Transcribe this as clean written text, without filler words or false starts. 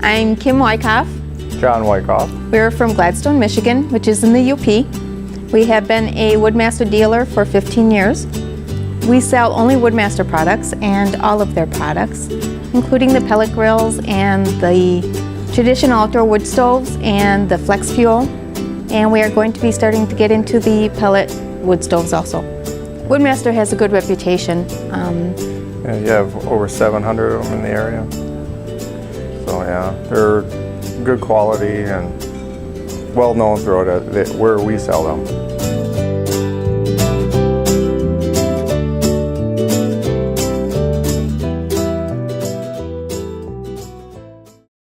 I'm Kim Wyckoff. John Wyckoff. We're from Gladstone, Michigan, which is in the UP. We have been a WoodMaster dealer for 15 years. We sell only WoodMaster products and all of their products, including the pellet grills and the traditional outdoor wood stoves and the flex fuel. And we are going to be starting to get into the pellet wood stoves also. WoodMaster has a good reputation. Yeah, you have over 700 of them in the area. So yeah, they're good quality and well known throughout where we sell them.